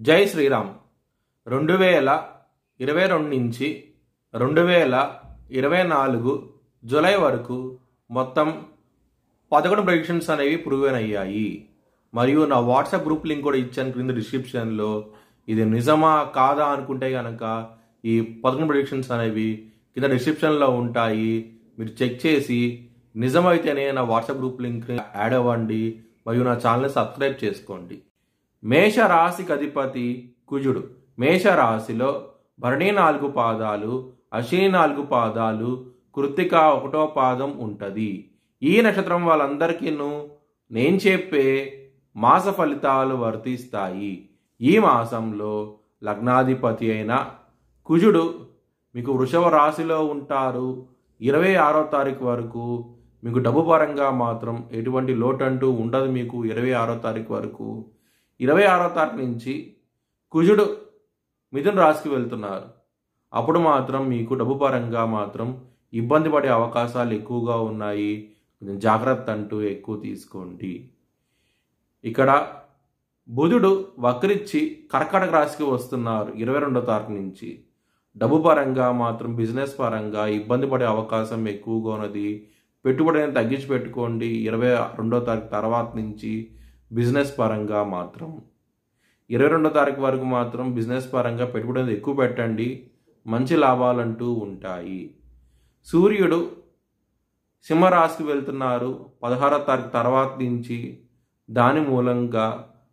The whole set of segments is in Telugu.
జై శ్రీరామ్. 2022 నుంచి 2024 జూలై వరకు మొత్తం 11 ప్రెడిక్షన్స్ అనేవి ప్రూవెన్ అయ్యాయి. మరియు నా వాట్సాప్ గ్రూప్ లింక్ కూడా ఇచ్చాను క్రింద డిస్క్రిప్షన్లో. ఇది నిజమా కాదా అనుకుంటే కనుక ఈ 11 ప్రెడిక్షన్స్ అనేవి కింద డిస్క్రిప్షన్లో ఉంటాయి. మీరు చెక్ చేసి నిజమైతేనే నా వాట్సాప్ గ్రూప్ లింక్ యాడ్ అవ్వండి మరియు నా ఛానల్ని సబ్స్క్రైబ్ చేసుకోండి. మేషరాశికి అధిపతి కుజుడు. మేషరాశిలో భరణి 4 పాదాలు, అశ్విని 4 పాదాలు, కృత్తిక 1వ పాదం ఉంటుంది. ఈ నక్షత్రం వాళ్ళందరికీ నేను చెప్పే మాస ఫలితాలు వర్తిస్తాయి. ఈ మాసంలో లగ్నాధిపతి అయిన కుజుడు మీకు వృషభ రాశిలో ఉంటారు. 26వ తారీఖు వరకు మీకు డబ్బు పరంగా మాత్రం ఎటువంటి లోటు అంటూ ఉండదు. మీకు 26వ తారీఖు వరకు 26వ తారీఖు నుంచి కుజుడు మిథున రాశికి వెళ్తున్నారు. అప్పుడు మాత్రం మీకు డబ్బు పరంగా మాత్రం ఇబ్బంది పడే అవకాశాలు ఎక్కువగా ఉన్నాయి. కొంచెం జాగ్రత్త అంటూ ఎక్కువ తీసుకోండి. ఇక్కడ బుధుడు వక్రించి కర్కాటక రాశికి వస్తున్నారు 22వ తారీఖు నుంచి. డబ్బు పరంగా మాత్రం బిజినెస్ పరంగా ఇబ్బంది పడే అవకాశం ఎక్కువగా ఉన్నది. పెట్టుబడిని తగ్గించి పెట్టుకోండి. 22వ తారీఖు తర్వాత నుంచి బిజినెస్ పరంగా మాత్రం 22వ తారీఖు వరకు మాత్రం బిజినెస్ పరంగా పెట్టుబడి ఎక్కువ పెట్టండి. మంచి లాభాలంటూ ఉంటాయి. సూర్యుడు సింహరాశికి వెళ్తున్నారు 16వ తారీఖు తర్వాత నుంచి. దాని మూలంగా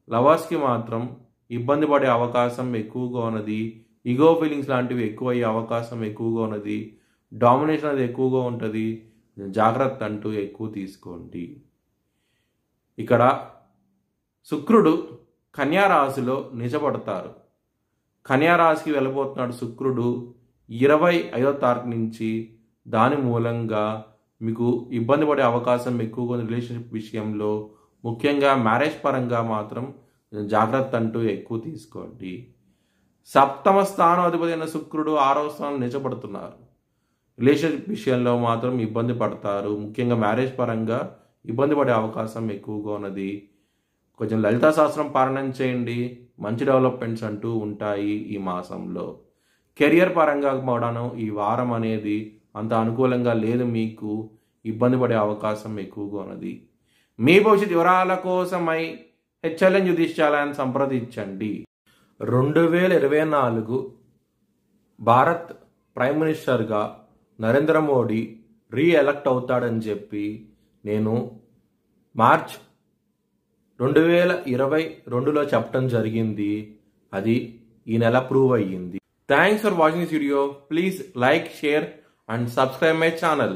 లవర్స్కి మాత్రం ఇబ్బంది పడే అవకాశం ఎక్కువగా ఉన్నది. ఈగో ఫీలింగ్స్ లాంటివి ఎక్కువ అయ్యే అవకాశం ఎక్కువగా ఉన్నది. డామినేషన్ అది ఎక్కువగా ఉంటుంది. జాగ్రత్త అంటూ ఎక్కువ తీసుకోండి. ఇక్కడ శుక్రుడు కన్యా రాశిలో నిజపడతారు. కన్యా రాశికి వెళ్ళబోతున్నాడు శుక్రుడు 25వ తారీఖు నుంచి. దాని మూలంగా మీకు ఇబ్బంది పడే అవకాశం ఎక్కువగా రిలేషన్షిప్ విషయంలో, ముఖ్యంగా మ్యారేజ్ పరంగా మాత్రం జాగ్రత్త అంటూ ఎక్కువ తీసుకోండి. 7వ స్థానం అధిపతి అయిన శుక్రుడు 6వ స్థానం నిజపడుతున్నారు. రిలేషన్షిప్ విషయంలో మాత్రం ఇబ్బంది పడతారు. ముఖ్యంగా మ్యారేజ్ పరంగా ఇబ్బంది పడే అవకాశం ఎక్కువగా ఉన్నది. కొంచెం లలితా శాస్త్రం పారాయణం చేయండి. మంచి డెవలప్మెంట్స్ అంటూ ఉంటాయి ఈ మాసంలో. కెరియర్ పరంగా కూడాను ఈ వారం అనేది అంత అనుకూలంగా లేదు. మీకు ఇబ్బంది పడే అవకాశం ఎక్కువగా ఉన్నది. మీ భవిష్యత్ వివరాల కోసమై హెచ్ఎల్ఎన్ జ్యోతిష్యాలయాన్ని సంప్రదించండి. 2024 భారత్ ప్రైమ్ మినిస్టర్గా నరేంద్ర మోడీ రీఎలక్ట్ అవుతాడని చెప్పి నేను మార్చ్ 2022లో చెప్పడం జరిగింది. అది ఈ నెల ప్రూవ్ అయ్యింది. Thanks for watching this video. Please like, share and subscribe my channel.